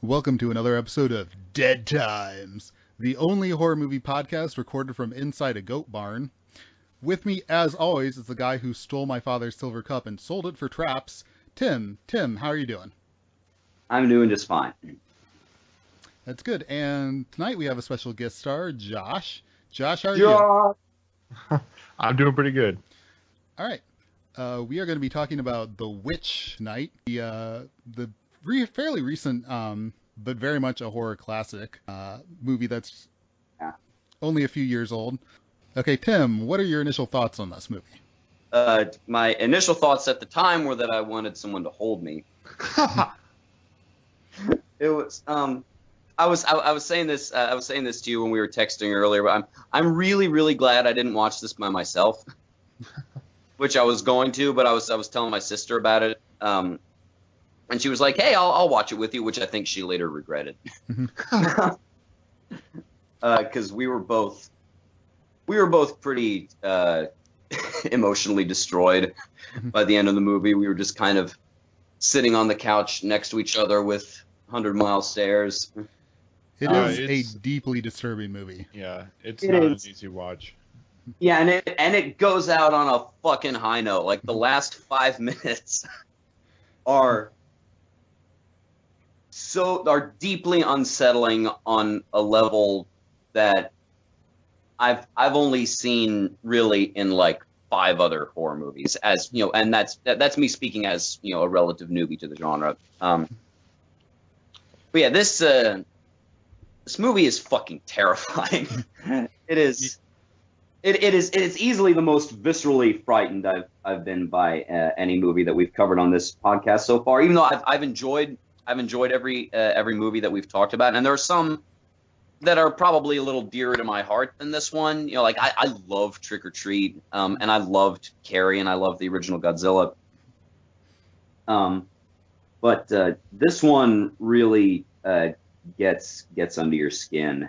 Welcome to another episode of Dead Times, the only horror movie podcast recorded from inside a goat barn. With me, as always, is the guy who stole my father's silver cup and sold it for traps, Tim. Tim, how are you doing? I'm doing just fine. That's good. And tonight we have a special guest star, Josh. Josh, how are you? I'm doing pretty good. All right. We are going to be talking about The Witch Night, the fairly recent, but very much a horror classic movie that's only a few years old. Okay, Tim, what are your initial thoughts on this movie? My initial thoughts at the time were that I wanted someone to hold me. It was I was saying this to you when we were texting earlier, but I'm really glad I didn't watch this by myself, which I was going to, but I was telling my sister about it. And she was like, "Hey, I'll watch it with you," which I think she later regretted, because we were both pretty emotionally destroyed by the end of the movie. We were just kind of sitting on the couch next to each other with 100-mile stares. It is a deeply disturbing movie. Yeah, it's not an easy watch. Yeah, and it goes out on a fucking high note. Like the last 5 minutes are deeply unsettling on a level that I've only seen really in like 5 other horror movies, as you know, and that's me speaking as, you know, a relative newbie to the genre. But yeah, this movie is fucking terrifying. It is easily the most viscerally frightened I've been by any movie that we've covered on this podcast so far. Even though I've enjoyed every movie that we've talked about, and there are some that are probably a little dearer to my heart than this one. You know, like I love Trick or Treat, and I loved Carrie, and I love the original Godzilla. But this one really gets under your skin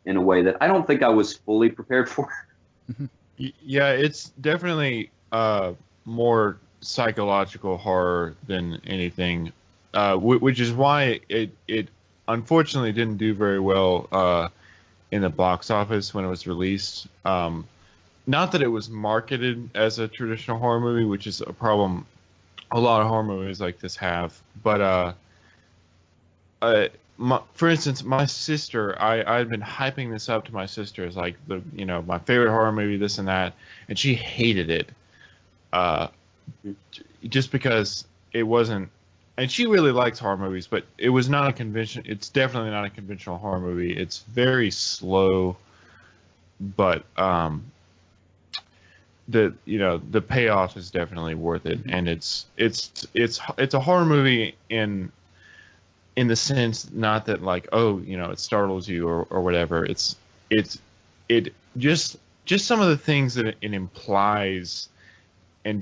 in a way that I don't think I was fully prepared for. Yeah, it's definitely more psychological horror than anything, which is why it unfortunately didn't do very well in the box office when it was released. Not that it was marketed as a traditional horror movie, which is a problem a lot of horror movies like this have, but for instance, my sister, I'd been hyping this up to my sister as like my favorite horror movie, this and that, and she hated it, just because it wasn't. And she really likes horror movies, but it was not a convention. It's definitely not a conventional horror movie. It's very slow, but the payoff is definitely worth it, and it's a horror movie in the sense, not that like, oh, it startles you or whatever. It just some of the things that it implies, and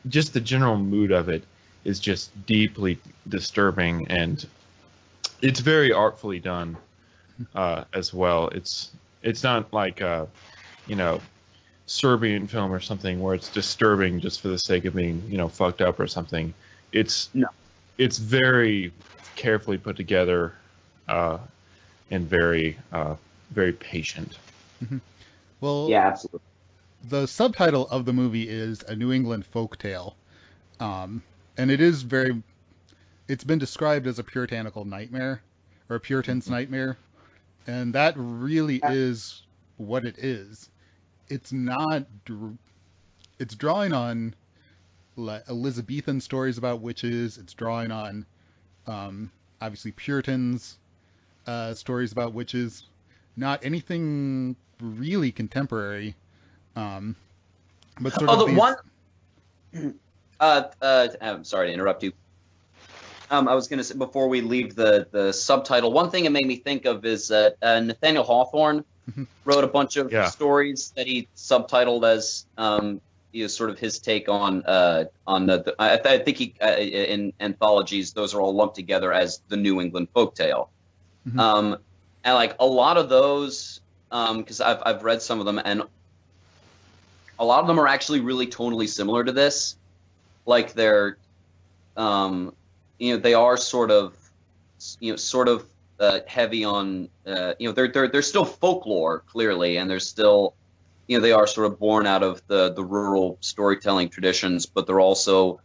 just the general mood of it is just deeply disturbing, and it's very artfully done as well. It's not like Serbian film or something where it's disturbing just for the sake of being fucked up or something. It's very carefully put together and very patient. Mm-hmm. Well, yeah, absolutely. The subtitle of the movie is A New England Folktale, and it's been described as a puritanical nightmare, or a Puritan's nightmare, and that really is what it is. It's not. It's drawing on Elizabethan stories about witches. It's drawing on, obviously, Puritans' stories about witches. Not anything really contemporary. But sort of one. I'm sorry to interrupt you. I was going to say, before we leave the subtitle, one thing it made me think of is Nathaniel Hawthorne wrote a bunch of stories that he subtitled as sort of his take on I think he in anthologies, those are all lumped together as the New England Folktale. And like a lot of those, because I've read some of them, and a lot of them are actually really tonally similar to this. Like they're they are sort of sort of heavy on they're still folklore clearly, and they're still they are sort of born out of the rural storytelling traditions, but they're also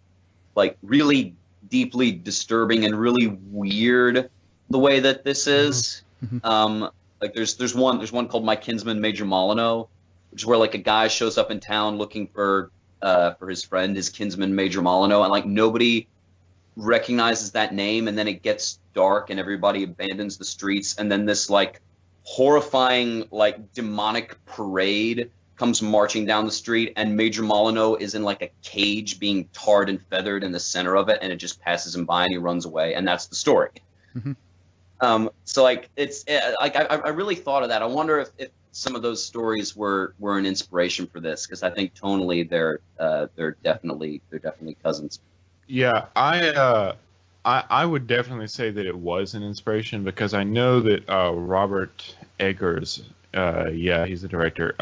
like really deeply disturbing and really weird the way that this is. Like there's one called My Kinsman Major Molyneux, which is where like a guy shows up in town looking for his friend, his kinsman Major Molyneux, and like nobody recognizes that name, and then it gets dark and everybody abandons the streets, and then this like horrifying like demonic parade comes marching down the street, and Major Molyneux is in like a cage being tarred and feathered in the center of it, and it just passes him by and he runs away, and that's the story. So like it's like I really thought of that. I wonder if some of those stories were an inspiration for this, because I think tonally they're definitely cousins. Yeah, I would definitely say that it was an inspiration, because I know that Robert Eggers, he's the director,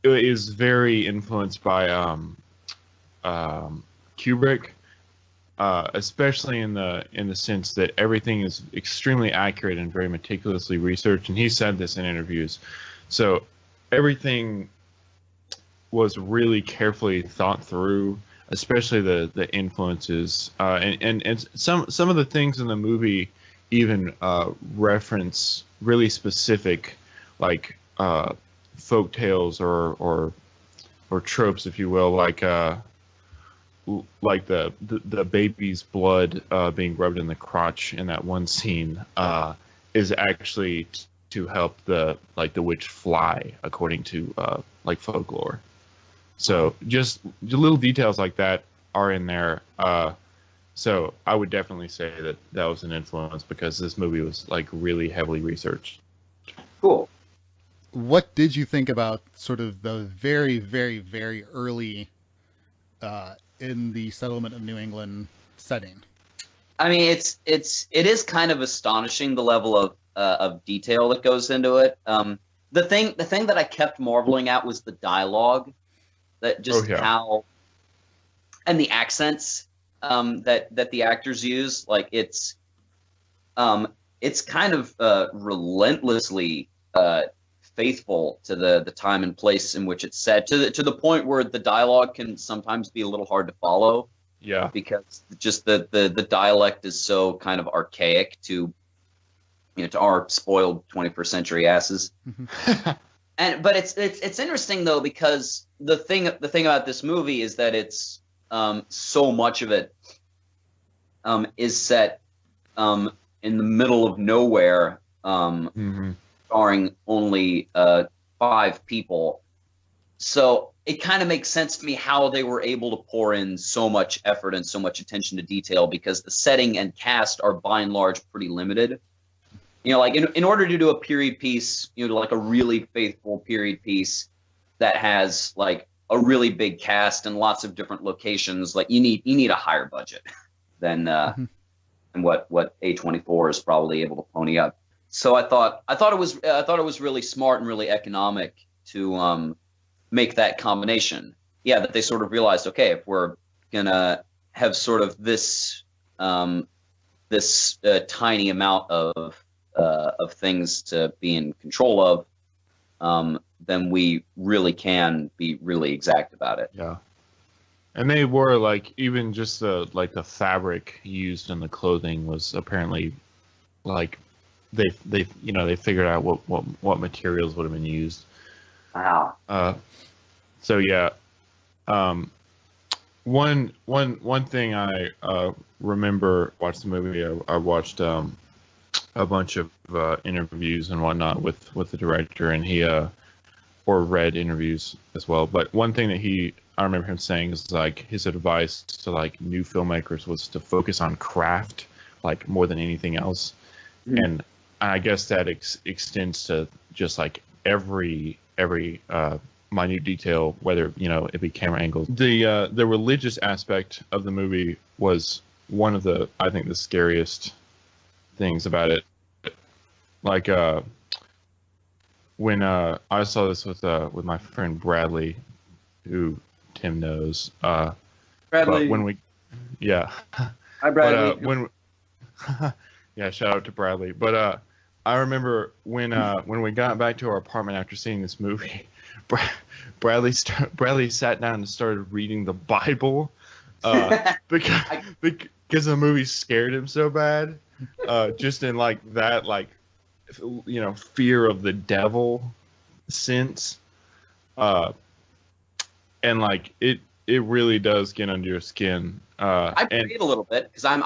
is very influenced by Kubrick, especially in the sense that everything is extremely accurate and very meticulously researched, and he said this in interviews. So everything was really carefully thought through, especially the influences, and some of the things in the movie even reference really specific like folk tales or tropes, if you will, like the baby's blood being rubbed in the crotch in that one scene is actually to help the witch fly, according to like folklore. So just little details like that are in there. So I would definitely say that was an influence, because this movie was like really heavily researched. Cool. What did you think about sort of the very, very, very early in the settlement of New England setting? I mean, it is kind of astonishing the level of detail that goes into it. The thing that I kept marveling at was the dialogue, that just how, and the accents that the actors use. Like it's kind of relentlessly faithful to the time and place in which it's set, to the point where the dialogue can sometimes be a little hard to follow. Yeah, because just the dialect is so kind of archaic to to our spoiled 21st century asses. But it's interesting though, because the thing about this movie is that it's so much of it is set in the middle of nowhere, starring only 5 people. So it kind of makes sense to me how they were able to pour in so much effort and so much attention to detail, because the setting and cast are by and large pretty limited. Like in order to do a period piece, like a really faithful period piece that has like a really big cast and lots of different locations, like you need a higher budget than what A24 is probably able to pony up. So I thought it was really smart and really economic to make that combination. Yeah, that they sort of realized, okay, if we're gonna have sort of this tiny amount of things to be in control of, then we really can be really exact about it. Yeah. And they were like, even just the fabric used in the clothing was apparently like they figured out what materials would have been used. Wow. So yeah. One thing I remember watching the movie, I watched a bunch of interviews and whatnot with the director, and he or read interviews as well. But one thing that I remember him saying is like his advice to like new filmmakers was to focus on craft like more than anything else. And I guess that extends to just like every minute detail, whether it be camera angles. The religious aspect of the movie was one of the, I think, the scariest things about it. Like when I saw this with my friend Bradley, who Tim knows. Bradley. But when we, yeah. Hi, Bradley. But, Yeah, shout out to Bradley. But I remember when we got back to our apartment after seeing this movie, Bradley sat down and started reading the Bible because the movie scared him so bad. Just in like that, like, fear of the devil sense. And like it really does get under your skin. I prayed a little bit because I'm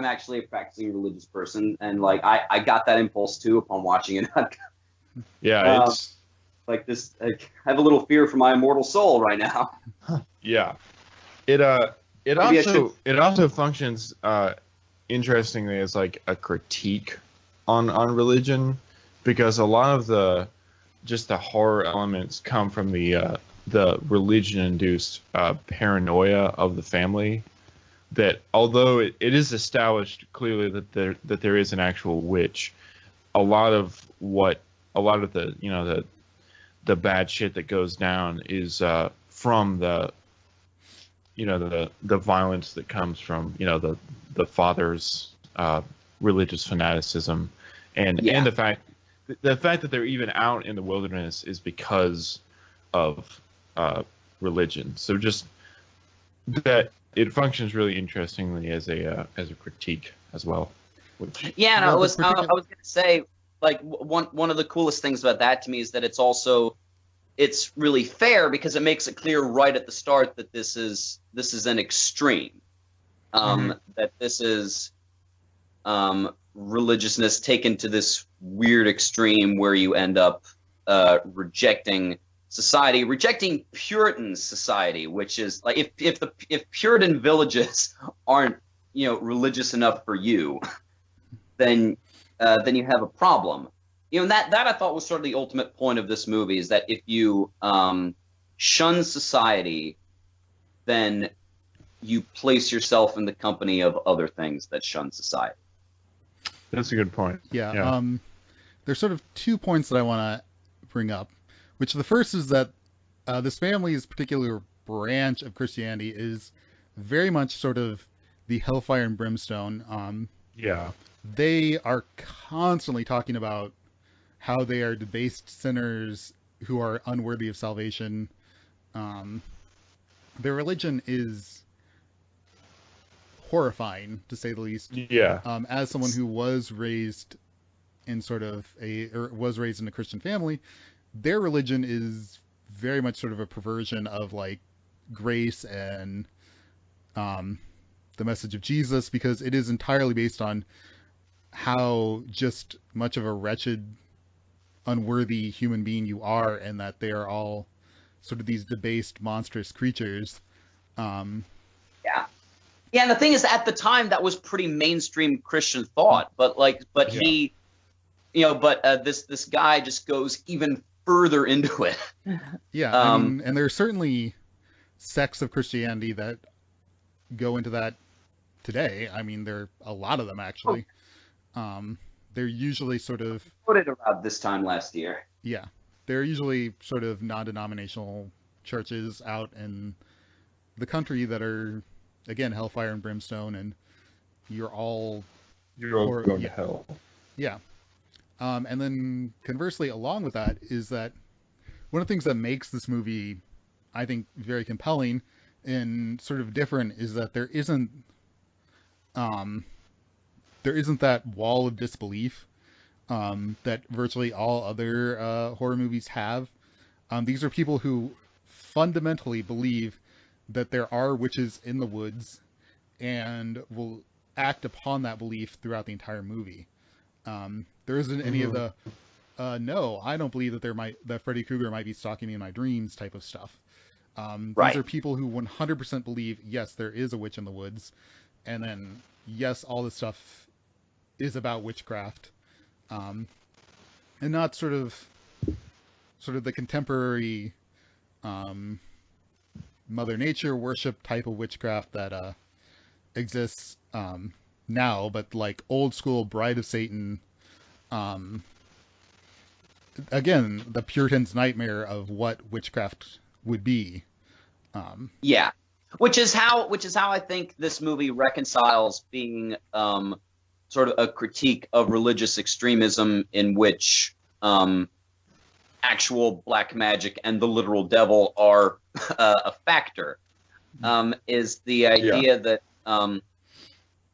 actually a practicing religious person, and like I got that impulse too upon watching it. Yeah, it's like this. I have a little fear for my immortal soul right now. Yeah, it also functions interestingly as like a critique on religion, because a lot of the horror elements come from the religion-induced paranoia of the family. That although it is established clearly that there is an actual witch, a lot of the bad shit that goes down is from the violence that comes from the father's religious fanaticism, and the fact that they're even out in the wilderness is because of religion. So just that it functions really interestingly as a critique as well. Yeah, and I was gonna say, like, one of the coolest things about that to me is that it's really fair because it makes it clear right at the start that this is an extreme, that this is religiousness taken to this weird extreme where you end up rejecting society, rejecting Puritan society, which is like if Puritan villages aren't religious enough for you, then you have a problem. And that I thought was sort of the ultimate point of this movie, is that if you shun society, then you place yourself in the company of other things that shun society. That's a good point. Yeah. There's sort of 2 points that I want to bring up. Which the first is that this family's particular branch of Christianity is very much sort of the hellfire and brimstone. They are constantly talking about how they are debased sinners who are unworthy of salvation. Their religion is horrifying, to say the least. Yeah. As someone who was raised in a Christian family, their religion is very much sort of a perversion of like grace and the message of Jesus, because it is entirely based on how just much of a wretched, unworthy human being you are, and that they are all sort of these debased, monstrous creatures. Yeah, and the thing is, at the time, that was pretty mainstream Christian thought. But this guy just goes even further into it. Yeah, I mean, and there's certainly sects of Christianity that go into that today. I mean, there are a lot of them actually. They're usually sort of voted around this time last year. Yeah, they're usually sort of non-denominational churches out in the country that are, again, hellfire and brimstone, and you're all going to hell. Yeah. And then conversely, along with that, is that one of the things that makes this movie, I think, very compelling and sort of different is that there isn't that wall of disbelief that virtually all other horror movies have. These are people who fundamentally believe that there are witches in the woods and will act upon that belief throughout the entire movie. There isn't any of the no, I don't believe that Freddy Krueger might be stalking me in my dreams type of stuff. These are people who 100% believe, yes, there is a witch in the woods, and then yes, all this stuff is about witchcraft, and not sort of the contemporary Mother Nature worship type of witchcraft that exists now, but like old school Bride of Satan. Again, the Puritan's nightmare of what witchcraft would be. Which is how I think this movie reconciles being sort of a critique of religious extremism in which actual black magic and the literal devil are a factor, is the idea that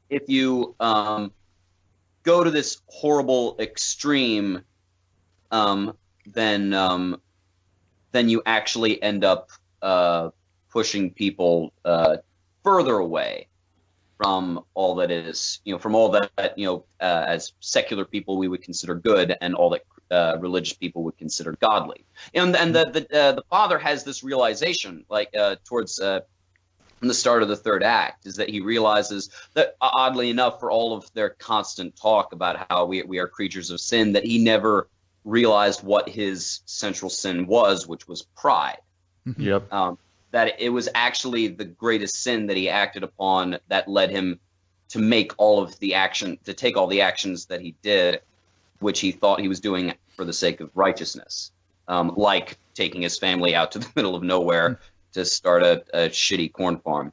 if you go to this horrible extreme, then you actually end up pushing people further away from all that is, from all that, as secular people we would consider good, and all that religious people would consider godly. And the father has this realization, like towards in the start of the third act, is that he realizes that, oddly enough, for all of their constant talk about how we are creatures of sin, that he never realized what his central sin was, which was pride. Yep. That it was actually the greatest sin that he acted upon that led him to make all of the to take all the actions that he did, which he thought he was doing for the sake of righteousness, like taking his family out to the middle of nowhere to start a shitty corn farm.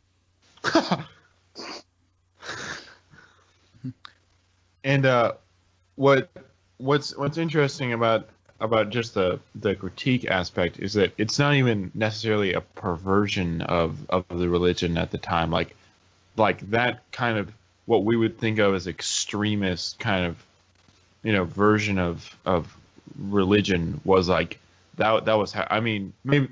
And what's interesting about just the critique aspect is that it's not even necessarily a perversion of the religion at the time. Like that kind of what we would think of as extremist kind of version of religion was like that was how, I mean, maybe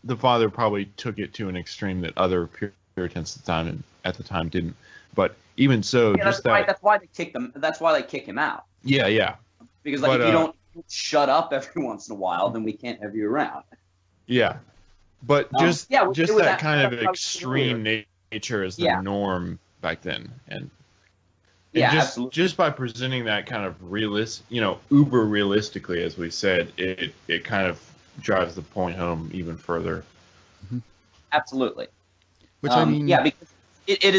the father probably took it to an extreme that other Puritans at the time didn't. But even so, just that's why they kicked them. That's why they kick him out. Yeah. Because if you don't shut up every once in a while, then we can't have you around. Yeah, but just that kind of extreme nature is the norm back then, and just by presenting that kind of uber realistically, as we said, it kind of drives the point home even further. Absolutely. Which I mean, because it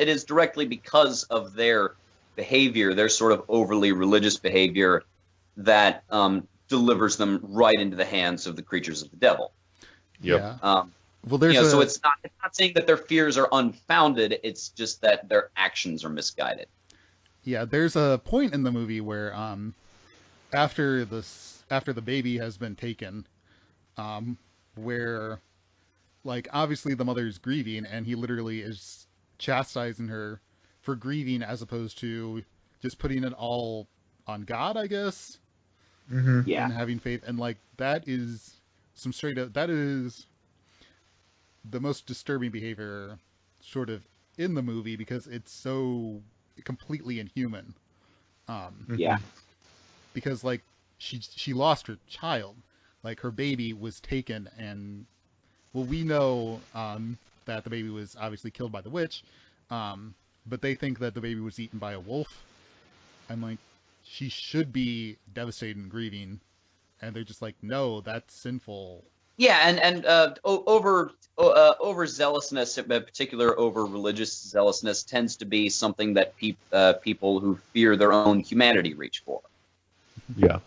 is directly because of their behavior, their sort of overly religious behavior, that delivers them right into the hands of the creatures of the devil. Yep. Yeah. Well, there's so it's not saying that their fears are unfounded. It's just that their actions are misguided. Yeah, there's a point in the movie where after the baby has been taken, where like obviously the mother's grieving, and he literally is chastising her for grieving as opposed to just putting it all on God, I guess. Yeah. And having faith, and like that is that is the most disturbing behavior sort of in the movie, because it's so completely inhuman. Yeah. Because like she lost her child, like her baby was taken, and well, we know that the baby was obviously killed by the witch, but they think that the baby was eaten by a wolf. I'm like, she should be devastated and grieving, and they're just like, no, that's sinful. Yeah, and over zealousness, in particular over religious zealousness, tends to be something that people who fear their own humanity reach for. Yeah.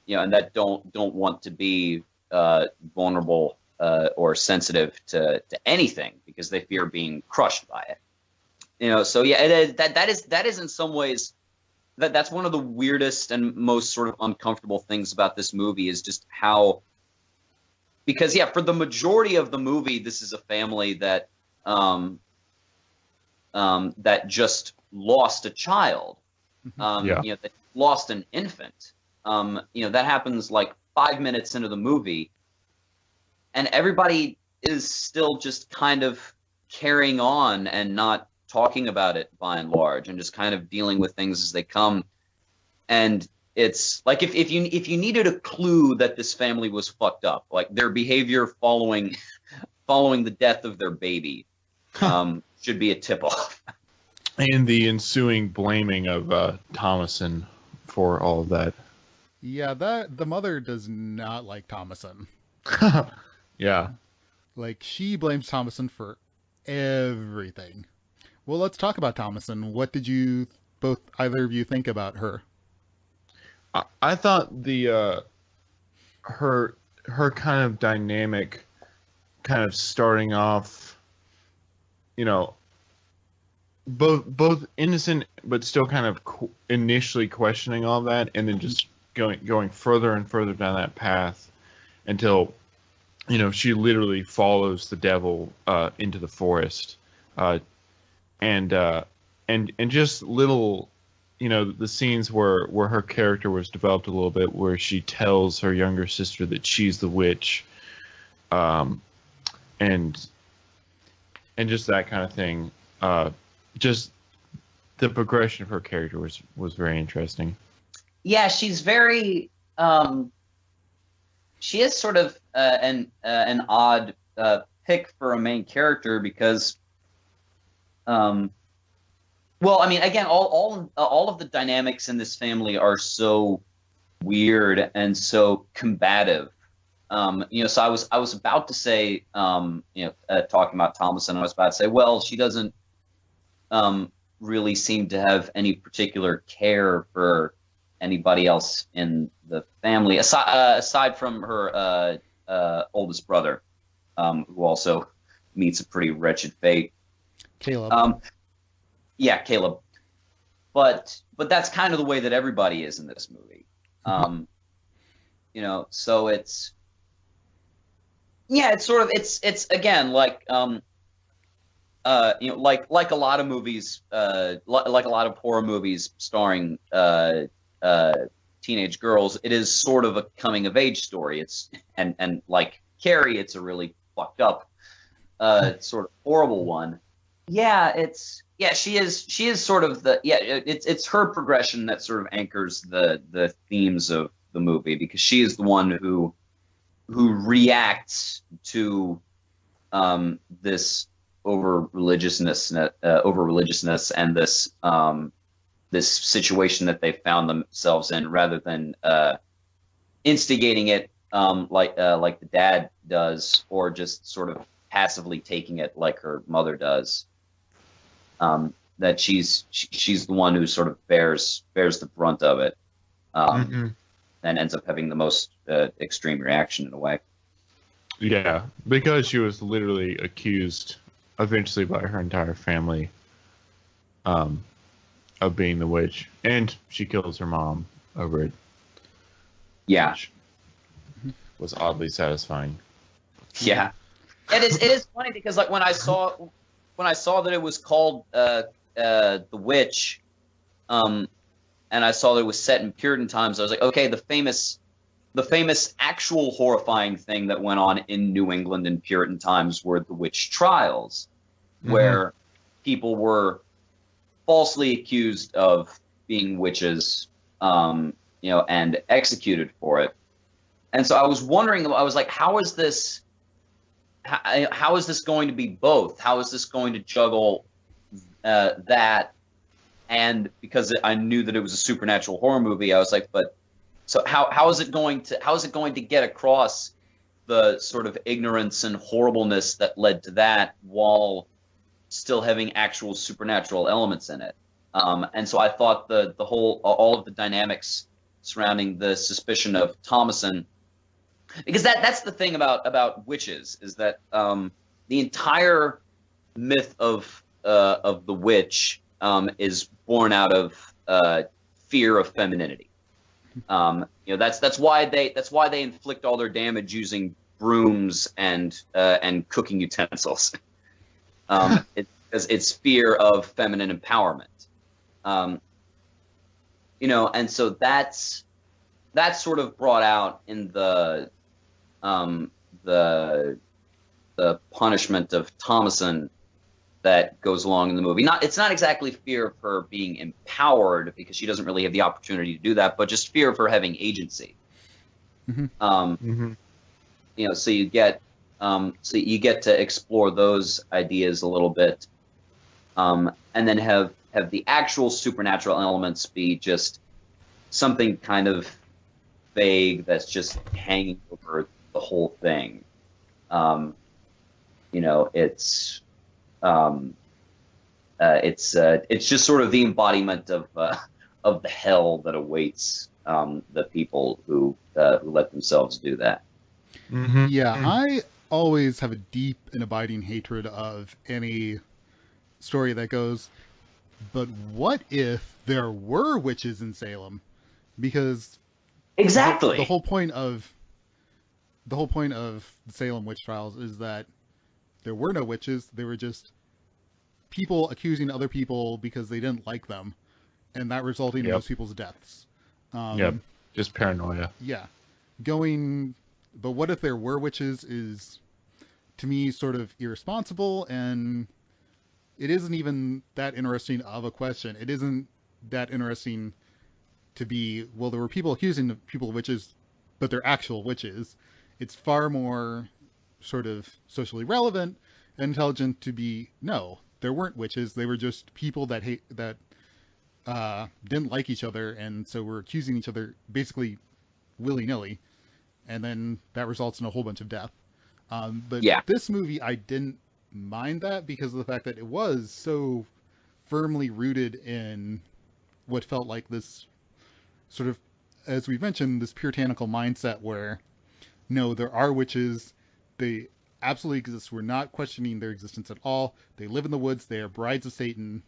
And that don't want to be vulnerable or sensitive to anything, because they fear being crushed by it. So yeah, that is in some ways that's one of the weirdest and most sort of uncomfortable things about this movie, is just how. Because for the majority of the movie, this is a family that that just lost a child, that lost an infant. That happens like 5 minutes into the movie, and everybody is still just kind of carrying on and not talking about it by and large, and just kind of dealing with things as they come. And it's like if you needed a clue that this family was fucked up, like their behavior following the death of their baby, should be a tip off. And the ensuing blaming of Thomason for all of that. Yeah, the mother does not like Thomason. Yeah. Like, she blames Thomason for everything. Well, let's talk about Thomason. What did either of you think about her? I thought her kind of dynamic, kind of starting off, both innocent but still kind of initially questioning all that, and then just going further and further down that path until she literally follows the devil into the forest, and just little the scenes where her character was developed a little bit, where she tells her younger sister that she's the witch, and just that kind of thing. Just the progression of her character was very interesting. Yeah, she's very. She is sort of an odd pick for a main character because, well, I mean, again, all of the dynamics in this family are so weird and so combative. So I was about to say, talking about Thomason, I was about to say, well, she doesn't really seem to have any particular care for anybody else in the family, aside from her oldest brother, who also meets a pretty wretched fate. Caleb. Yeah, Caleb. But that's kind of the way that everybody is in this movie. So it's sort of it's again like like a lot of movies, like a lot of horror movies starring teenage girls, it is sort of a coming of age story. It's and like Carrie, it's a really fucked up, sort of horrible one. She is sort of it's her progression that sort of anchors the themes of the movie, because she is the one who reacts to this over religiousness and this situation that they found themselves in, rather than instigating it like the dad does, or just sort of passively taking it like her mother does. That she's the one who sort of bears the brunt of it, and ends up having the most extreme reaction in a way. Yeah, because she was literally accused eventually by her entire family of being the witch, and she kills her mom over it. Yeah, which was oddly satisfying. Yeah, it is funny because like when I saw that it was called The Witch, and I saw that it was set in Puritan times, I was like, okay, the famous actual horrifying thing that went on in New England in Puritan times were the witch trials, where people were falsely accused of being witches, and executed for it. And so I was wondering, I was like, how is this going to be both? How is this going to juggle that? And because I knew that it was a supernatural horror movie, I was like, but so how is it going to get across the sort of ignorance and horribleness that led to that while still having actual supernatural elements in it? And so I thought all of the dynamics surrounding the suspicion of Thomason, because that's the thing about witches, is that the entire myth of the witch is born out of fear of femininity. That's why they inflict all their damage using brooms and cooking utensils. It's fear of feminine empowerment. And so that's sort of brought out in the punishment of Thomason that goes along in the movie. It's not exactly fear of her being empowered, because she doesn't really have the opportunity to do that, but just fear of her having agency. So you get to explore those ideas a little bit, and then have the actual supernatural elements be just something kind of vague that's just hanging over the whole thing. It's just sort of the embodiment of the hell that awaits the people who let themselves do that. I always have a deep and abiding hatred of any story that goes, But what if there were witches in Salem? Because the Exactly. whole point of the Salem Witch Trials is that there were no witches. They were just people accusing other people because they didn't like them, and that resulting in Yep. those people's deaths. Yep. Just paranoia. Yeah. But what if there were witches is, to me, sort of irresponsible, and it isn't even that interesting of a question. It isn't that interesting to be, well, there were people accusing people of witches, but they're actual witches. It's far more sort of socially relevant and intelligent to be, no, there weren't witches. They were just people that didn't like each other, and so were accusing each other basically willy-nilly, and then that results in a whole bunch of death. But Yeah. this movie, I didn't mind that because of the fact that it was so firmly rooted in what felt like this sort of, as we've mentioned, this puritanical mindset where, no, there are witches. They absolutely exist. We're not questioning their existence at all. They live in the woods. They are brides of Satan.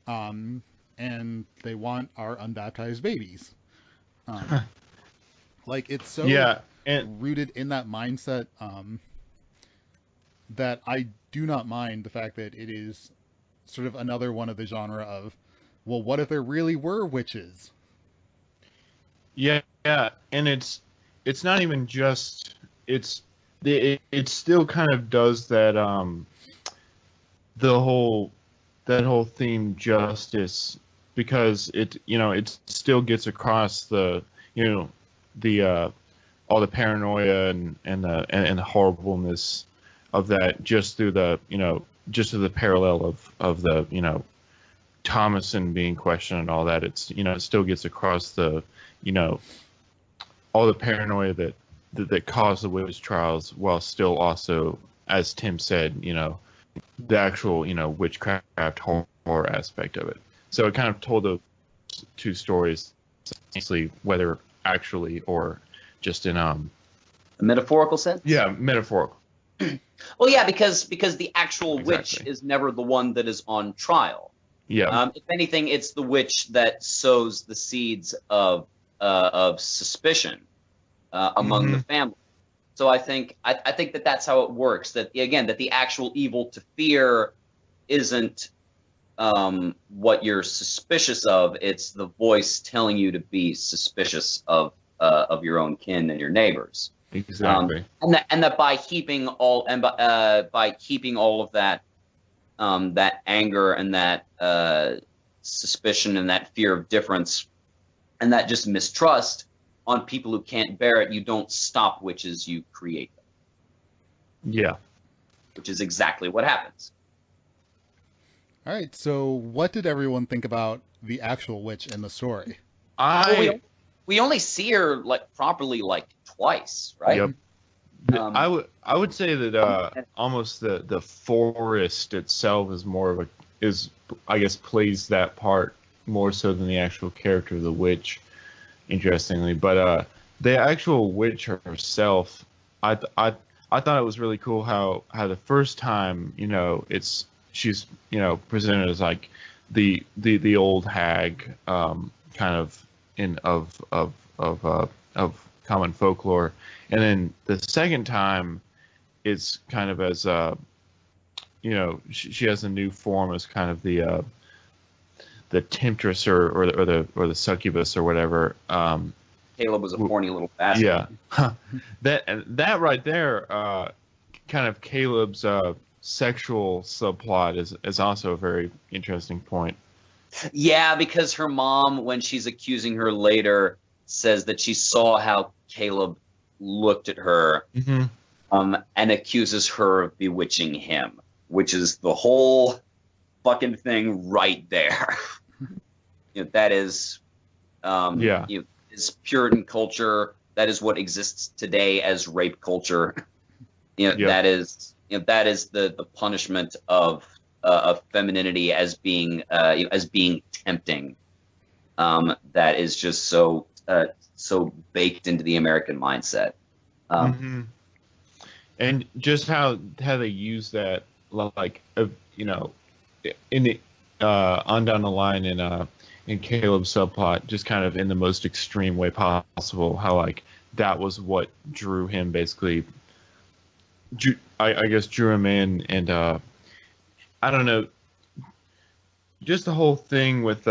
And they want our unbaptized babies. Like, it's so Yeah, and rooted in that mindset that I do not mind the fact that it is sort of another one of the genre of, well, what if there really were witches? yeah, and it's not even just it still kind of does that the whole that whole theme justice because it still gets across the the all the paranoia and the horribleness of that just through the just through the parallel of the Thomason being questioned and all that. It's it still gets across the all the paranoia that caused the witch trials while still also, as Tim said, the actual witchcraft horror aspect of it. So it kind of told those two stories, essentially, whether actually or just in A metaphorical sense. yeah, metaphorical. Well, yeah, because the actual witch Exactly. is never the one that is on trial. Yeah. If anything, it's the witch that sows the seeds of suspicion among the family. So I think that that's how it works. That again, that the actual evil to fear isn't what you're suspicious of. It's the voice telling you to be suspicious of your own kin and your neighbors. Exactly. And that by keeping all of that that anger and that suspicion and that fear of difference and that just mistrust on people who can't bear it, you don't stop witches, you create them, Yeah. which is exactly what happens. All right, so what did everyone think about the actual witch in the story? I We only see her properly twice, right? Yep. I would say that almost the forest itself is more of I guess plays that part more so than the actual character of the witch, interestingly. But the actual witch herself, I thought it was really cool how the first time she's presented as like the old hag kind of of common folklore, and then the second time it's kind of as she has a new form as kind of the temptress or the succubus or whatever. Caleb was a horny little bastard. Yeah, that right there, kind of Caleb's sexual subplot is also a very interesting point. Yeah, because her mom, when she's accusing her later, says that she saw how Caleb looked at her, and accuses her of bewitching him, which is the whole fucking thing right there. That is, is Puritan culture. That is what exists today as rape culture. That is the punishment of femininity as being tempting. That is just so baked into the American mindset. And just how they use that, like in on down the line in Caleb's subplot, just kind of in the most extreme way possible, how like that was what drew him basically. I guess drew him in, and I don't know, just the whole thing with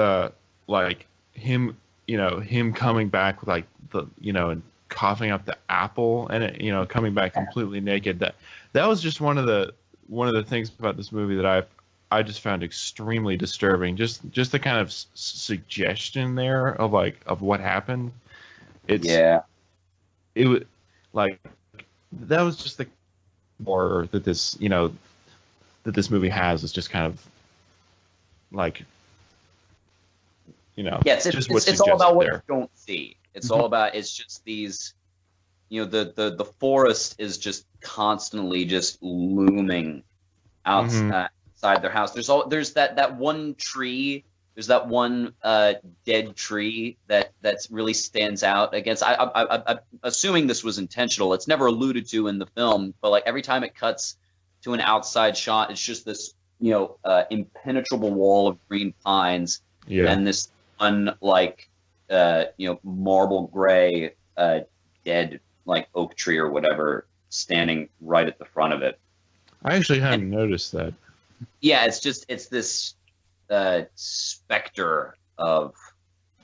like him, him coming back with like and coughing up the apple, and coming back completely naked. That was just one of the things about this movie that I just found extremely disturbing. Just the kind of suggestion there of what happened. It was like that was just the horror that this movie has, is just kind of like it's all about what you don't see. It's all about, it's just these, the forest is just constantly just looming outside their house. There's that one tree. There's that one dead tree that really stands out against. I'm assuming this was intentional. It's never alluded to in the film, but like every time it cuts to an outside shot, it's just this impenetrable wall of green pines, and this marble gray dead like oak tree or whatever standing right at the front of it. I actually hadn't noticed that. Yeah, it's this specter of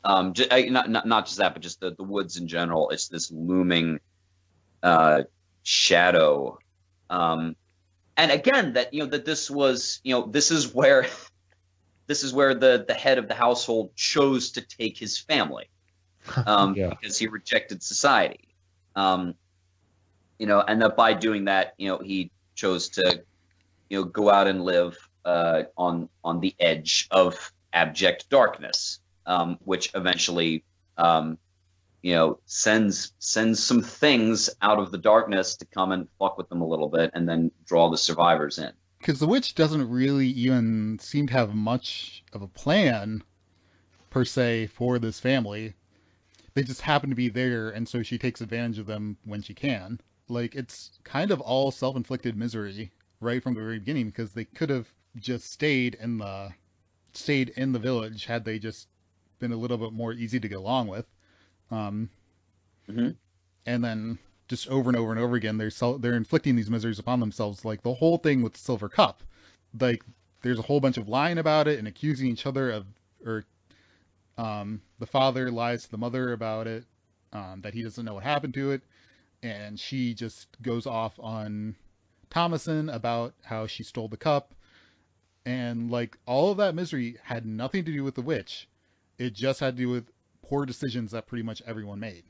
not just that, but just the woods in general. It's this looming shadow, and again that that this was this is where the head of the household chose to take his family, because he rejected society, and that by doing that he chose to go out and live on the edge of abject darkness, which eventually sends some things out of the darkness to come and fuck with them a little bit, and then draw the survivors in. Because the witch doesn't really even seem to have much of a plan per se for this family. They just happen to be there, and so she takes advantage of them when she can. Like, it's kind of all self-inflicted misery right from the very beginning, because they could have just stayed in the village had they just been a little bit more easy to get along with. And then just over and over and over again, they're inflicting these miseries upon themselves. Like the whole thing with the silver cup, like there's a whole bunch of lying about it and accusing each other of, or the father lies to the mother about it, that he doesn't know what happened to it, and she just goes off on Thomason about how she stole the cup, and like all of that misery had nothing to do with the witch. It just had to do with poor decisions that pretty much everyone made.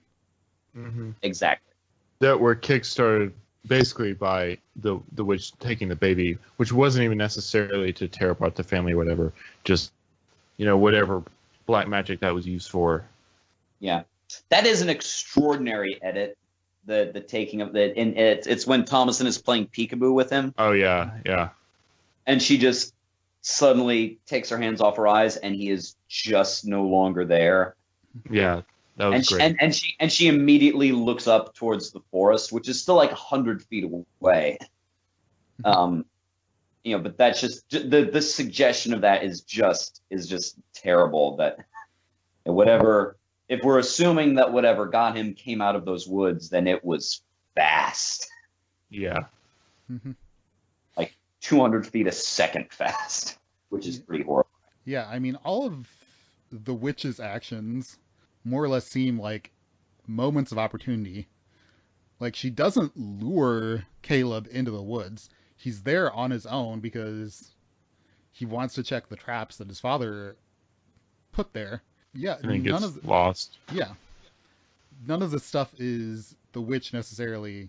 Exactly. That were kickstarted basically by the witch taking the baby, which wasn't even necessarily to tear apart the family or whatever, just whatever black magic that was used for. Yeah, that is an extraordinary edit. The taking of the, and it's when Thomason is playing peekaboo with him. Oh yeah. And she just suddenly takes her hands off her eyes, and he is just no longer there. Yeah, that was great. And she immediately looks up towards the forest, which is still like 100 feet away. But that's just the suggestion of that is just terrible. That whatever, if we're assuming that whatever got him came out of those woods, then it was fast. Yeah. Like 200 feet a second fast, which is pretty horrible. Yeah, I mean, all of the witch's actions more or less seem like moments of opportunity. Like, she doesn't lure Caleb into the woods. He's there on his own because he wants to check the traps that his father put there. Yeah, and he gets lost. Yeah. None of this stuff is the witch necessarily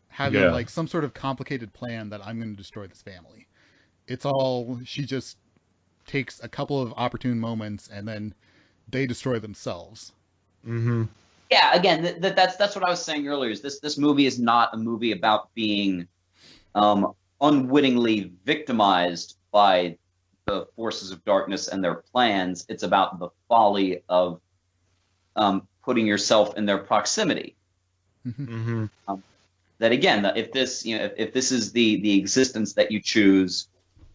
having like some sort of complicated plan that I'm going to destroy this family. It's all, she just takes a couple of opportune moments and then they destroy themselves. Yeah, again, that's what I was saying earlier. Is this movie is not a movie about being unwittingly victimized by the forces of darkness and their plans. It's about the folly of putting yourself in their proximity. That again, if this is the existence that you choose,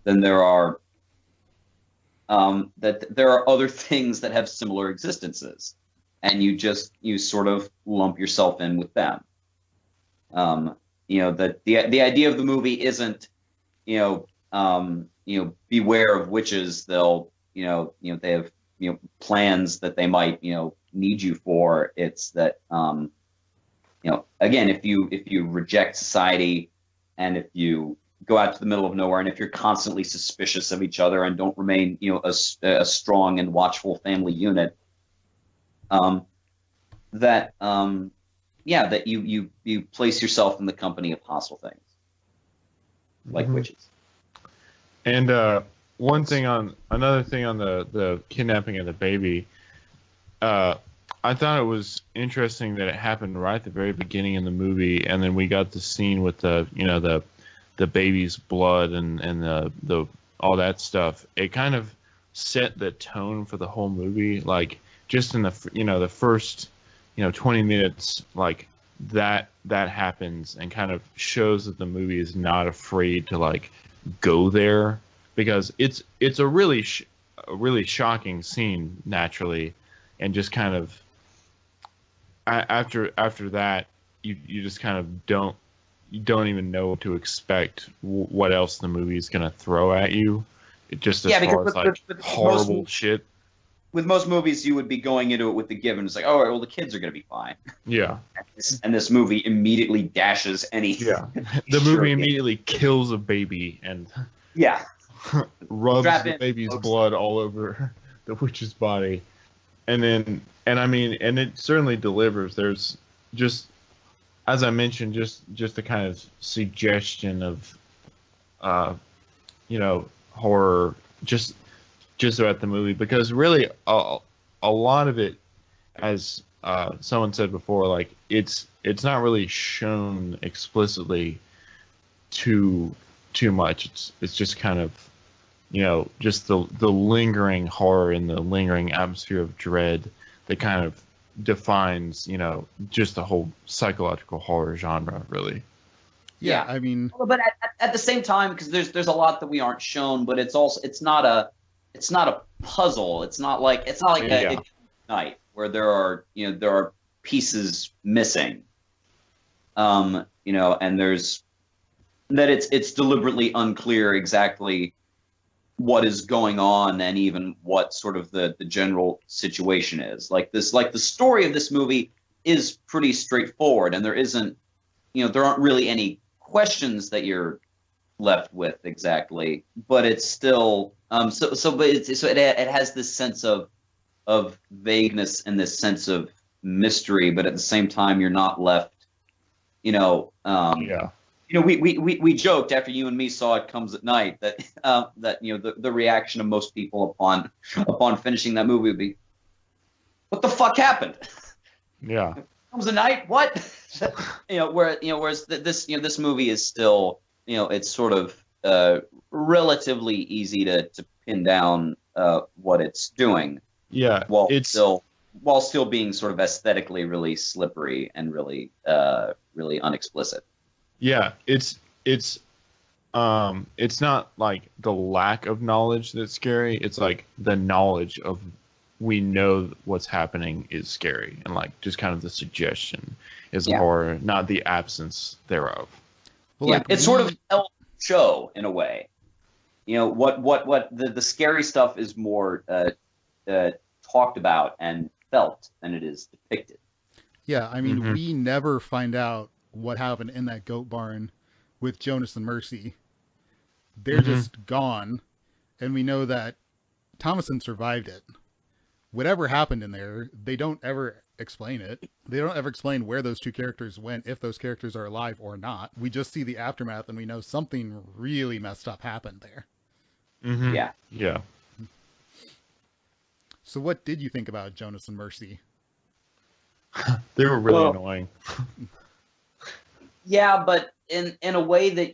then there are that there are other things that have similar existences, and you sort of lump yourself in with them. The idea of the movie isn't, beware of witches. They'll, they have, plans that they might, need you for. It's that, again, if you reject society, and if you go out to the middle of nowhere, and if you're constantly suspicious of each other and don't remain, a strong and watchful family unit, that you place yourself in the company of hostile things, like witches. And another thing on the kidnapping of the baby, I thought it was interesting that it happened right at the very beginning of the movie, and then we got the scene with the baby's blood and the all that stuff. It kind of set the tone for the whole movie, like just in the first 20 minutes, like that happens, and kind of shows that the movie is not afraid to like go there, because it's a really shocking scene naturally, and just kind of after that you just kind of don't even know what to expect, what else the movie is going to throw at you. It just as far as like horrible shit. With most movies, you would be going into it with the given. It's like, oh, well, the kids are going to be fine. Yeah. And this movie immediately dashes any. Yeah. The movie immediately kills a baby and rubs the baby's blood all over the witch's body. And it certainly delivers. There's just, as I mentioned, just the kind of suggestion of, horror, just about the movie, because really a lot of it, as someone said before, like it's not really shown explicitly too much. It's just kind of, just the lingering horror and the lingering atmosphere of dread that kind of defines, just the whole psychological horror genre, really. Yeah, I mean, but at the same time, because there's a lot that we aren't shown, but it's not a puzzle. It's not like a night where there are pieces missing. And there's that it's deliberately unclear exactly what is going on, and even what sort of the general situation is. Like the story of this movie is pretty straightforward, and there aren't really any questions that you're left with exactly, but it's still it has this sense of vagueness and this sense of mystery, but at the same time you're not left, we joked after you and me saw It Comes at Night that the reaction of most people upon finishing that movie would be, what the fuck happened? Yeah. It Comes at Night, what? Whereas this movie is still, it's sort of relatively easy to pin down what it's doing. Yeah, while still being sort of aesthetically really slippery and really unexplicit. Yeah, it's not like the lack of knowledge that's scary. It's like the knowledge of, we know what's happening is scary, and like just kind of the suggestion is horror, not the absence thereof. Well, it's sort of a show in a way. What the scary stuff is more talked about and felt than it is depicted. Yeah, I mean, we never find out what happened in that goat barn with Jonas and Mercy. They're just gone, and we know that Thomason survived it. Whatever happened in there, they don't ever explain it. They don't ever explain where those two characters went, if those characters are alive or not. We just see the aftermath, and we know something really messed up happened there. Mm-hmm. Yeah. So what did you think about Jonas and Mercy? They were really annoying. Yeah, but in a way that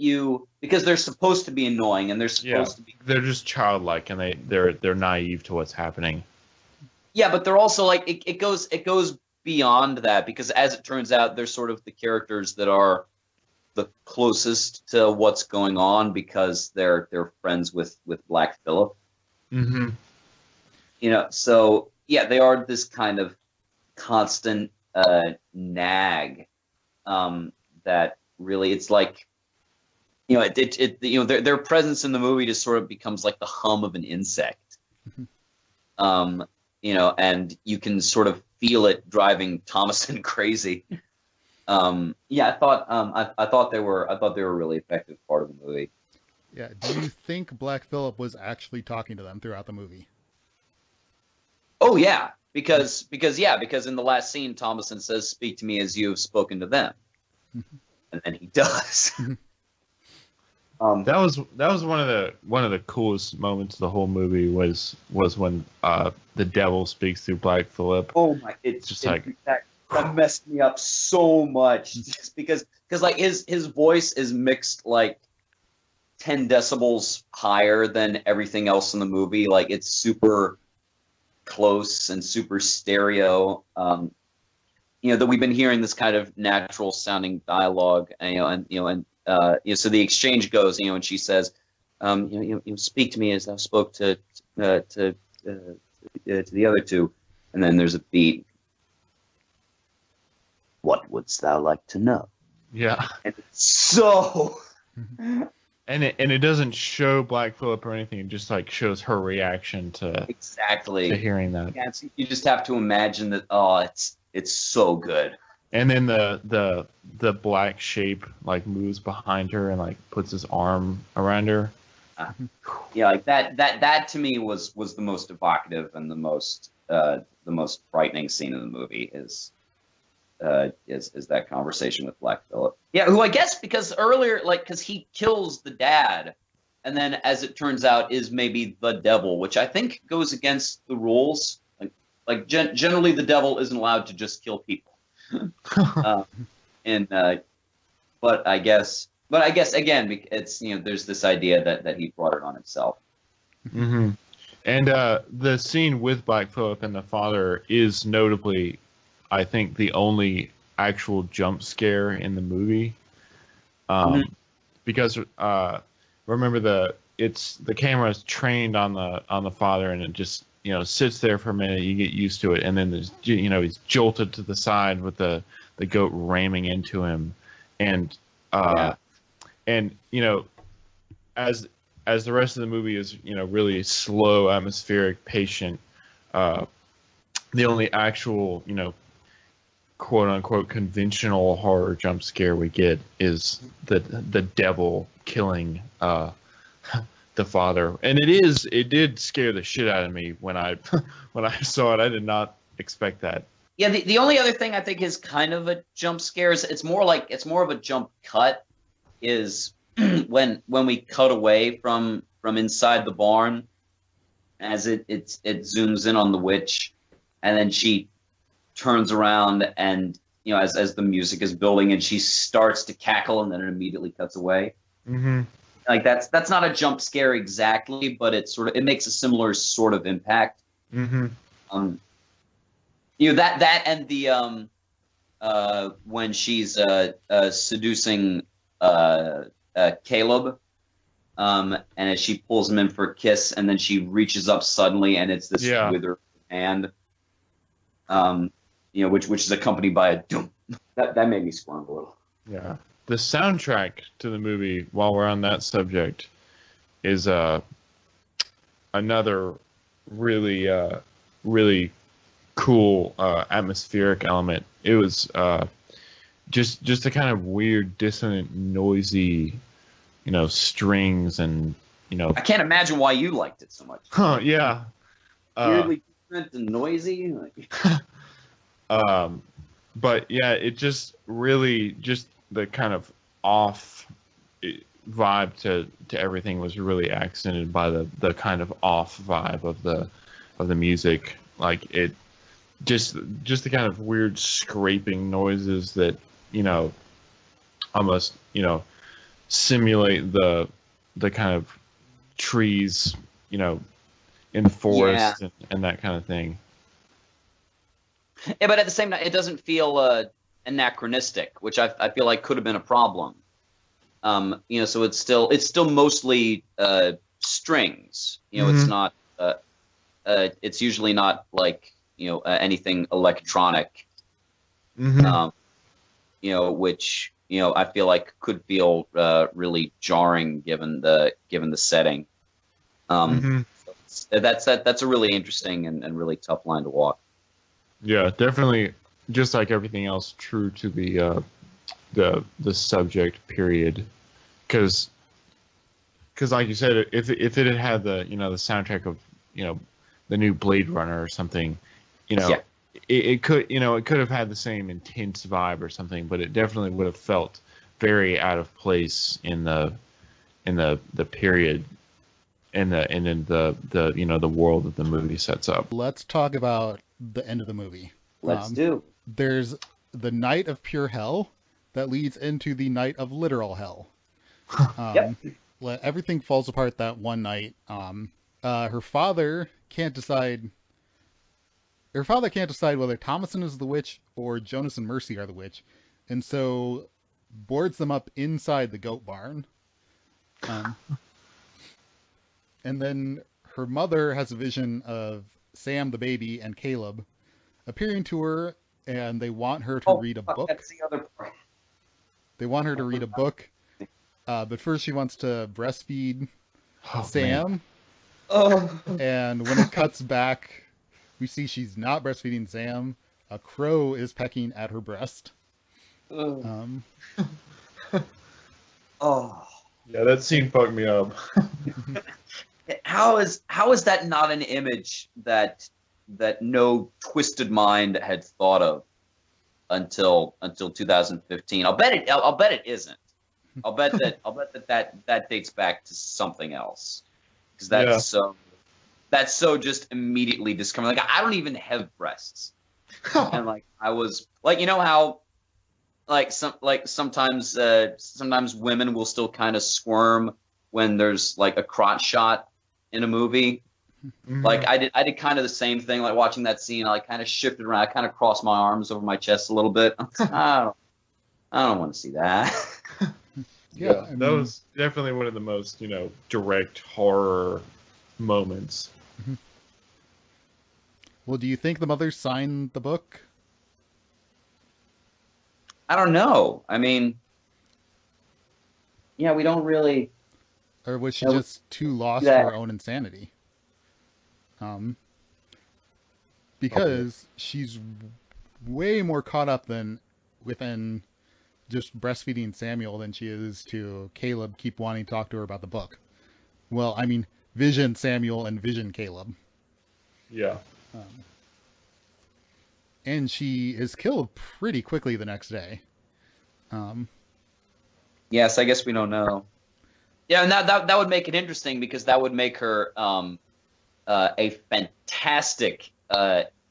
because they're supposed to be annoying, and they're supposed to be. They're just childlike, and they're naive to what's happening. Yeah, but they're also like it goes beyond that, because as it turns out, they're sort of the characters that are the closest to what's going on, because they're friends with Black Phillip. Mm-hmm. So yeah, they are this kind of constant nag that really it's like their presence in the movie just sort of becomes like the hum of an insect. And you can sort of feel it driving Thomason crazy. I thought they were a really effective part of the movie. Yeah. Do you think Black Phillip was actually talking to them throughout the movie? Oh yeah, because in the last scene, Thomason says, "Speak to me as you have spoken to them," and then he does. That was one of the coolest moments of the whole movie was when the devil speaks through Black Phillip. Oh my! That messed me up so much, just because like his voice is mixed like 10 decibels higher than everything else in the movie. Like it's super close and super stereo. That we've been hearing this kind of natural sounding dialogue, so the exchange goes, and she says, speak to me as thou spoke to the other two, and then there's a beat. What wouldst thou like to know? Yeah. And it's so. And it doesn't show Black Phillip or anything. It just like shows her reaction to hearing that. Yeah, you just have to imagine that. Oh, it's so good. And then the black shape like moves behind her and like puts his arm around her. Like that to me was the most evocative and the most frightening scene in the movie is that conversation with Black Phillip. Yeah, who I guess because earlier, because he kills the dad, and then as it turns out is maybe the devil, which I think goes against the rules. Generally the devil isn't allowed to just kill people. But I guess again it's there's this idea that he brought it on himself. Mm-hmm. And the scene with Black Phillip and the father is notably, I think, the only actual jump scare in the movie. Because remember the camera is trained on the father, and it just sits there for a minute. You get used to it, and then there's he's jolted to the side with the goat ramming into him, and as the rest of the movie is really slow, atmospheric, patient. The only actual quote unquote conventional horror jump scare we get is the devil killing the father, and it did scare the shit out of me when I saw it. I did not expect that. Yeah, the only other thing I think is kind of a jump scare is it's more of a jump cut is when we cut away from inside the barn as it zooms in on the witch, and then she turns around and as the music is building and she starts to cackle, and then it immediately cuts away. Mm-hmm. Like that's not a jump scare exactly, but it makes a similar sort of impact. Mm-hmm. That and the when she's seducing Caleb, and as she pulls him in for a kiss, and then she reaches up suddenly, and it's this withered hand, which is accompanied by a doom. That made me squirm a little. Yeah. The soundtrack to the movie, while we're on that subject, is another really cool atmospheric element. It was just a kind of weird, dissonant, noisy, strings and I can't imagine why you liked it so much. Huh? Yeah. Weirdly different and noisy. But yeah, it just really the kind of off vibe to everything was really accented by the kind of off vibe of the music. Like it just the kind of weird scraping noises that almost simulate the kind of trees in the forest and that kind of thing. Yeah, but at the same time, it doesn't feel anachronistic, which I feel like could have been a problem. So it's still mostly strings. Mm-hmm. It's not it's usually not like anything electronic, Mm-hmm. which I feel like could feel really jarring given the setting. Mm-hmm. That's a really interesting and really tough line to walk. Yeah, definitely. Just like everything else, true to the subject period, because like you said, if it had had the the soundtrack of the new Blade Runner or something, Yeah. it could it could have had the same intense vibe or something, but it definitely would have felt very out of place in the period and in the the world that the movie sets up. Let's talk about the end of the movie. Let's do. There's the night of pure hell that leads into the night of literal hell. Yep. Everything falls apart that one night. Her father can't decide. Her father can't decide whether Thomason is the witch or Jonas and Mercy are the witch, and so boards them up inside the goat barn. And then her mother has a vision of Sam the baby and Caleb appearing to her, and they want her to read a book. That's the other part. They want her to read a book, but first she wants to breastfeed Sam. Man. Oh. And when it cuts back, we see she's not breastfeeding Sam. A crow is pecking at her breast. Oh. Yeah, that scene fucked me up. How is that not an image that no twisted mind had thought of until 2015? I'll bet it isn't. I'll bet that dates back to something else, because that's so just immediately discomforting. Like, I don't even have breasts, and like I was like, how sometimes women will still kind of squirm when there's like a crotch shot in a movie. Mm-hmm. Like I did kind of the same thing. Like watching that scene, I kind of shifted around. I kind of crossed my arms over my chest a little bit. I don't want to see that. Yeah, that was definitely one of the most direct horror moments. Well, do you think the mother signed the book? I don't know. I mean, yeah, we don't really. Or was she just too lost to her own insanity? Because she's way more caught up within just breastfeeding Samuel than she is to Caleb keep wanting to talk to her about the book. Well, I mean, Vision Samuel and Vision Caleb. Yeah. And she is killed pretty quickly the next day. Yes, I guess we don't know. Yeah, and that would make it interesting, because that would make her a fantastic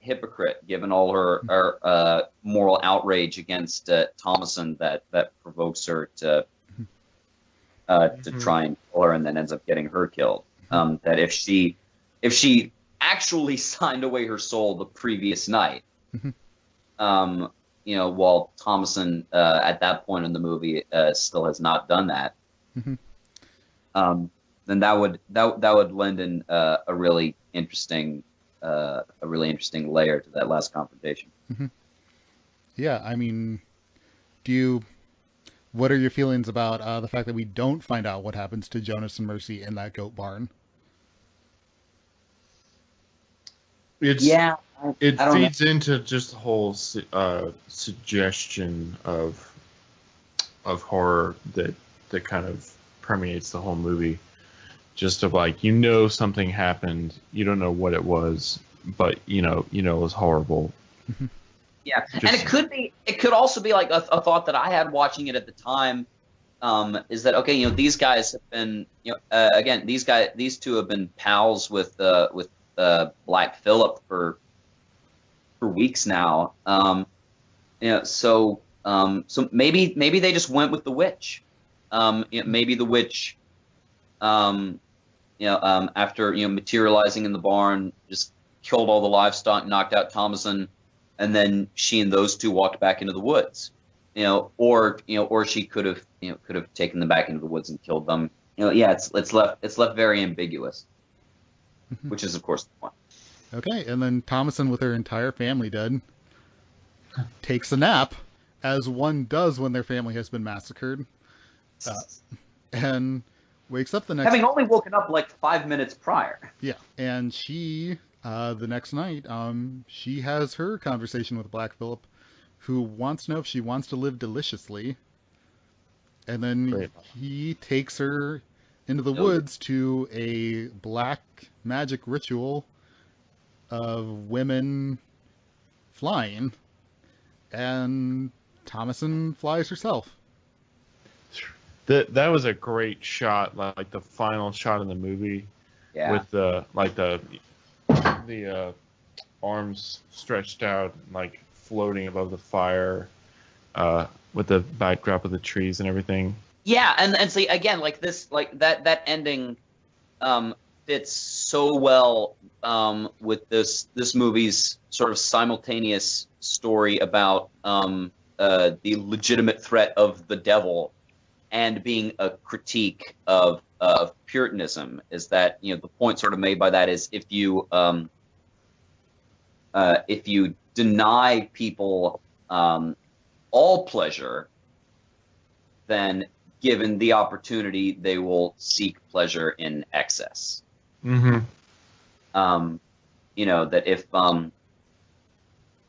hypocrite, given all her moral outrage against Thomason that provokes her to try and kill her, and then ends up getting her killed. That if she actually signed away her soul the previous night, while Thomason at that point in the movie still has not done that, then that would lend in a really interesting layer to that last confrontation. Yeah, I mean, what are your feelings about the fact that we don't find out what happens to Jonas and Mercy in that goat barn? It I feeds into just the whole suggestion of horror that kind of permeates the whole movie. Just of like, something happened, you don't know what it was, but it was horrible. Yeah, and it could also be like a thought that I had watching it at the time, is that okay? These guys have been, again, these two have been pals with Black Phillip for weeks now. So maybe they just went with the witch. Maybe the witch, after materializing in the barn, just killed all the livestock, knocked out Thomason, and then she and those two walked back into the woods. Or she could have taken them back into the woods and killed them. It's left very ambiguous, which is of course the point. Okay, and then Thomason, with her entire family dead, takes a nap, as one does when their family has been massacred, uh, and wakes up the next. Having only woken up like 5 minutes prior. Yeah, and the next night, she has her conversation with Black Phillip, who wants to know if she wants to live deliciously, and then Great. he takes her into the Noted. woods to a black magic ritual of women flying, and Thomason flies herself. That was a great shot, like the final shot in the movie, Yeah. with the arms stretched out, like floating above the fire, with the backdrop of the trees and everything. Yeah, and see again, like this, like that ending fits so well with this movie's sort of simultaneous story about the legitimate threat of the devil and being a critique of Puritanism. Is that, you know, the point sort of made by that is if you deny people all pleasure, then given the opportunity, they will seek pleasure in excess. Mm-hmm. You know, that if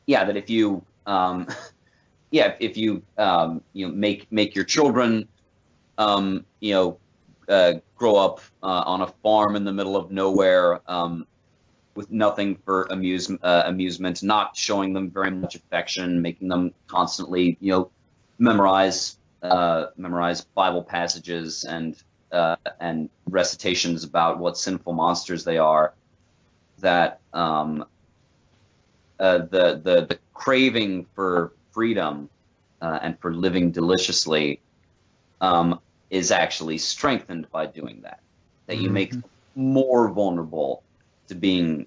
if you make your children grow up on a farm in the middle of nowhere, with nothing for amusement, not showing them very much affection, making them constantly memorize Bible passages and recitations about what sinful monsters they are, that the craving for freedom and for living deliciously is actually strengthened by doing that. That you make them more vulnerable to being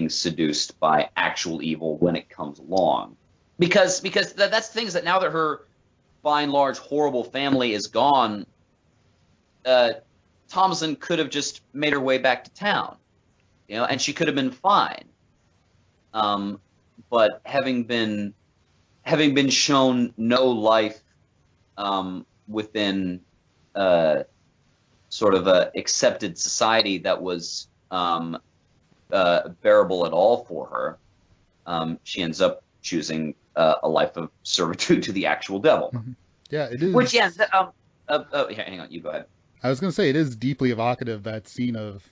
seduced by actual evil when it comes along, because that's the thing, is that now that her by and large horrible family is gone, Thomason could have just made her way back to town, and she could have been fine. But having been shown no life within sort of a accepted society that was bearable at all for her, she ends up choosing a life of servitude to the actual devil. Yeah, it is. Which, yes, hang on, you go ahead. I was going to say, it is deeply evocative, that scene of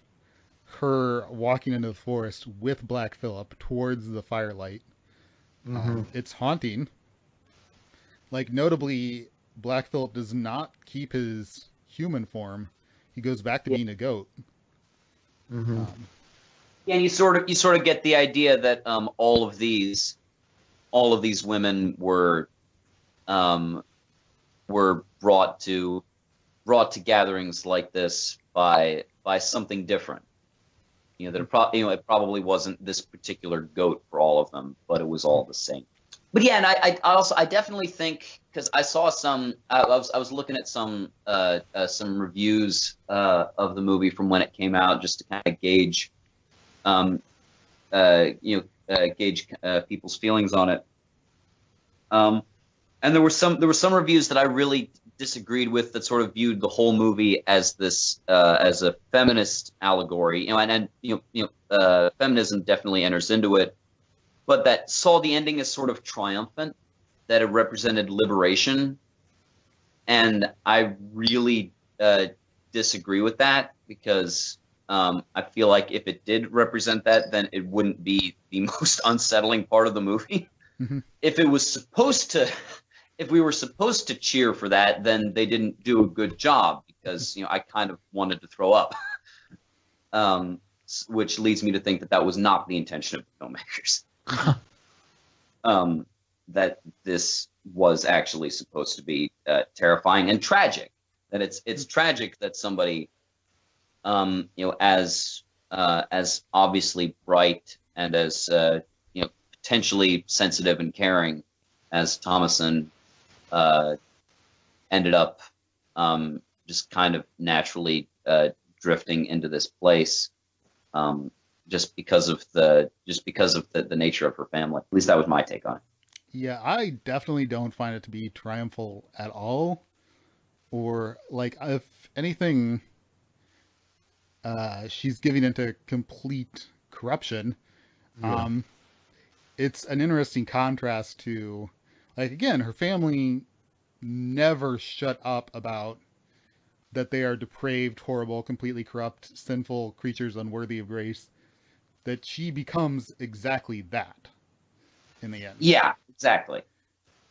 her walking into the forest with Black Phillip towards the firelight. It's haunting. Like, notably, Black Phillip does not keep his human form. He goes back to being a goat. Yeah, and you sort of get the idea that all of these women were brought to gatherings like this by something different. That it probably wasn't this particular goat for all of them, but it was all the same. But yeah, and I definitely think, because I saw I was looking at some reviews of the movie from when it came out, just to kind of gauge people's feelings on it. And there were some reviews that I really disagreed with, that sort of viewed the whole movie as this as a feminist allegory, and feminism definitely enters into it, but that saw the ending as sort of triumphant, that it represented liberation, and I really disagree with that, because I feel like if it did represent that, then it wouldn't be the most unsettling part of the movie. If we were supposed to cheer for that, then they didn't do a good job, because I kind of wanted to throw up, which leads me to think that was not the intention of the filmmakers. That this was actually supposed to be terrifying and tragic. That it's tragic that somebody, as obviously bright and as potentially sensitive and caring as Thomason ended up just kind of naturally drifting into this place just because of the nature of her family. At least that was my take on it. Yeah, I definitely don't find it to be triumphal at all. Or like, if anything, she's giving into complete corruption. Yeah. It's an interesting contrast to, like, again, her family never shut up about that they are depraved, horrible, completely corrupt, sinful creatures unworthy of grace. That she becomes exactly that in the end. Yeah, exactly.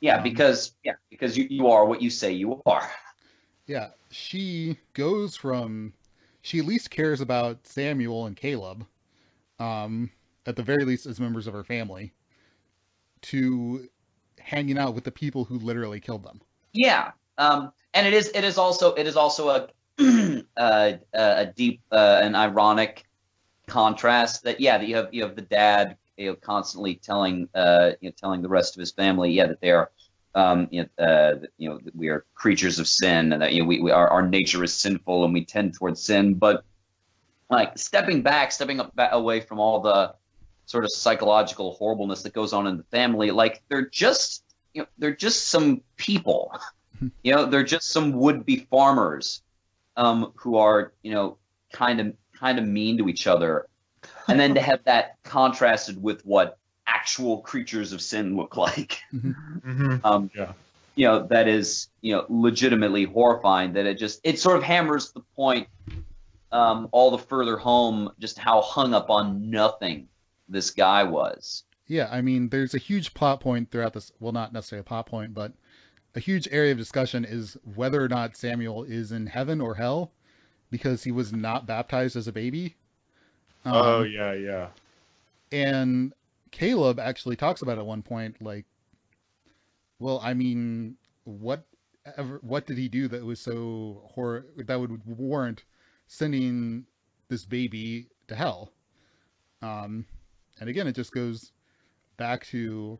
Yeah, Um, because you are what you say you are. yeah, she goes from, she at least cares about Samuel and Caleb, um, at the very least as members of her family, to hanging out with the people who literally killed them. Yeah, and it is also a a deep and ironic contrast that you have the dad constantly telling telling the rest of his family that they are that we are creatures of sin, and that our nature is sinful and we tend towards sin, but like stepping away from all the sort of psychological horribleness that goes on in the family, like they're just some people. They're just some would-be farmers who are kind of mean to each other, and then to have that contrasted with what actual creatures of sin look like. Yeah. That is legitimately horrifying. That it sort of hammers the point all the further home just how hung up on nothing this guy was. Yeah, I mean, there's a huge plot point throughout this. Well, not necessarily a plot point, but a huge area of discussion is whether or not Samuel is in heaven or hell because he was not baptized as a baby. Oh yeah. And Caleb actually talks about it at one point, like, well, I mean, what did he do that was so that would warrant sending this baby to hell? And again, it just goes back to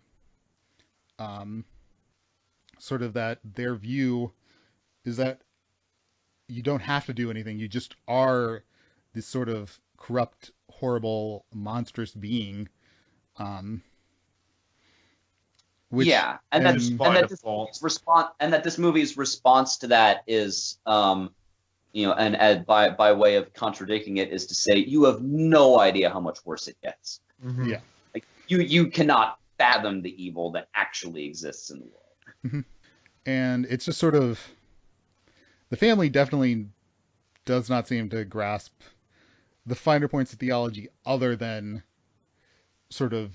sort of that their view is that you don't have to do anything. You just are this sort of corrupt, horrible, monstrous being. Which, Yeah, and and that this movie's response to that is and by way of contradicting it is to say you have no idea how much worse it gets. Yeah. Like you cannot fathom the evil that actually exists in the world. And it's just sort of, the family definitely does not seem to grasp the finer points of theology other than sort of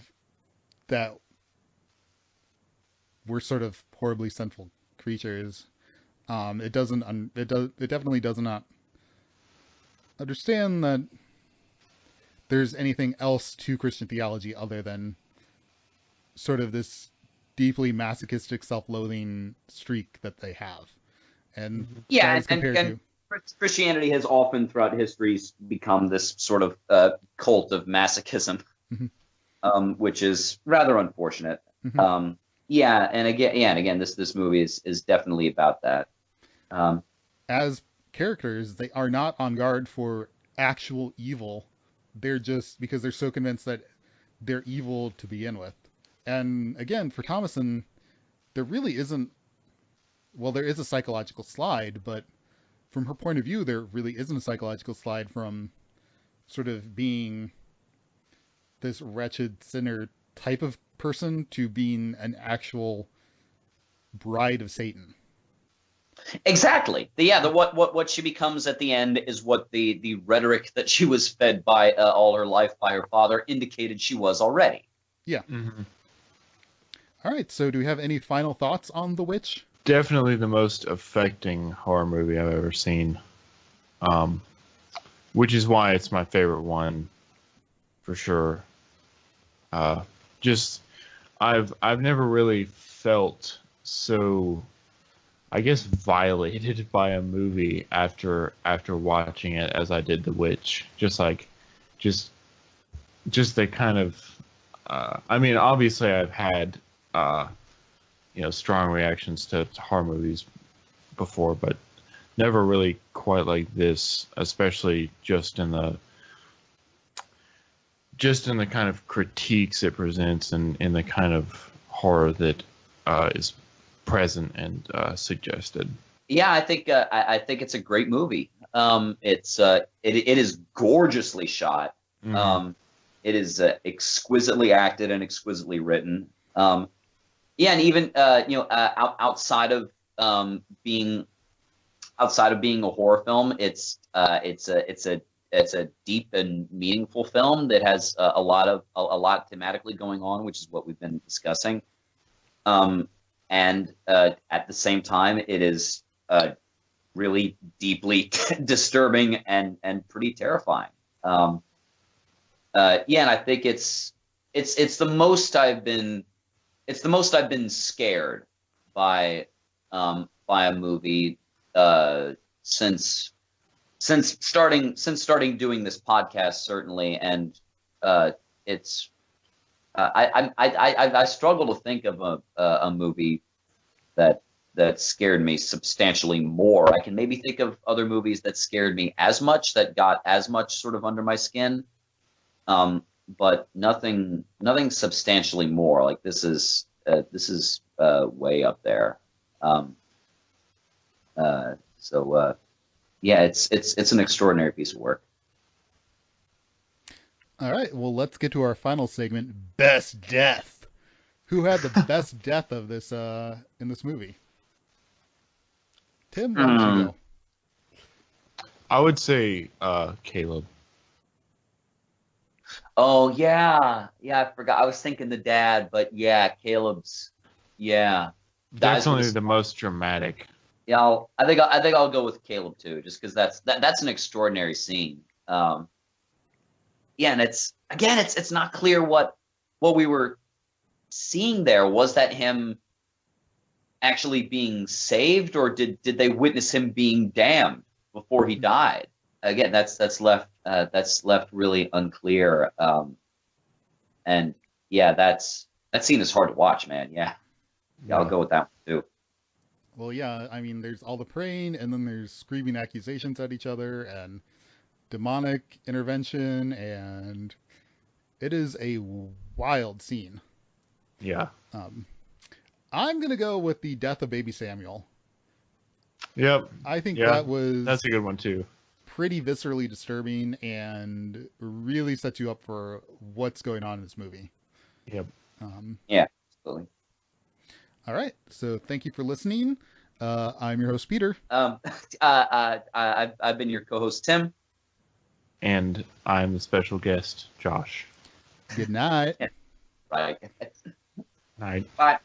that we're sort of horribly sinful creatures. It definitely does not understand that there's anything else to Christian theology other than sort of this deeply masochistic, self-loathing streak that they have. And yeah, that is compared and Christianity has often throughout history become this sort of cult of masochism, which is rather unfortunate. And again, this movie is definitely about that. As characters, they are not on guard for actual evil. They're just, because they're so convinced that they're evil to begin with. And again, for Thomason, there really isn't, well, there is a psychological slide, but from her point of view, there really isn't a psychological slide from sort of being this wretched sinner type of person to being an actual bride of Satan. Exactly. What she becomes at the end is what the rhetoric that she was fed by all her life by her father indicated she was already. Yeah. All right. So, do we have any final thoughts on The Witch? Definitely the most affecting horror movie I've ever seen. Which is why it's my favorite one, for sure. I've never really felt so, I guess, violated by a movie after watching it as I did The Witch. Just the kind of, I mean, obviously I've had, strong reactions to horror movies before, but never really quite like this, especially just in just in the kind of critiques it presents and in the kind of horror that is present and suggested. Yeah, I think it's a great movie. It is gorgeously shot. It is exquisitely acted and exquisitely written. Yeah, and even outside of being a horror film, it's a deep and meaningful film that has a lot thematically going on, which is what we've been discussing. And at the same time, it is really deeply disturbing and pretty terrifying. Yeah, and I think it's the most I've been scared by a movie since starting doing this podcast, certainly. And it's I struggle to think of a movie that scared me substantially more. I can maybe think of other movies that scared me as much, that got as much sort of under my skin, but nothing substantially more. Like this is way up there. Yeah, it's an extraordinary piece of work. All right, well, let's get to our final segment, Best Death. Who had the best death of this in this movie? Tim, why don't you go? I would say Caleb. Oh yeah, I forgot. I was thinking the dad, but yeah, Caleb's. Yeah, Definitely the most dramatic. Yeah, I think I'll go with Caleb too, just because that's an extraordinary scene. Yeah, and it's not clear what we were seeing there. Was that him actually being saved, or did they witness him being damned before he died? Again, that's left really unclear. And yeah, that scene is hard to watch, man. Yeah, I'll go with that one too. Well, yeah, I mean, there's all the praying, and then there's screaming accusations at each other, and demonic intervention, and it is a wild scene. Yeah. I'm gonna go with the death of baby Samuel. Yep. I think that's a good one too. Pretty viscerally disturbing and really sets you up for what's going on in this movie. Yep. Yeah, absolutely. All right, so thank you for listening. I'm your host, Peter. I've been your co-host, Tim. And I'm the special guest, Josh. Good night. Right. Night. Bye.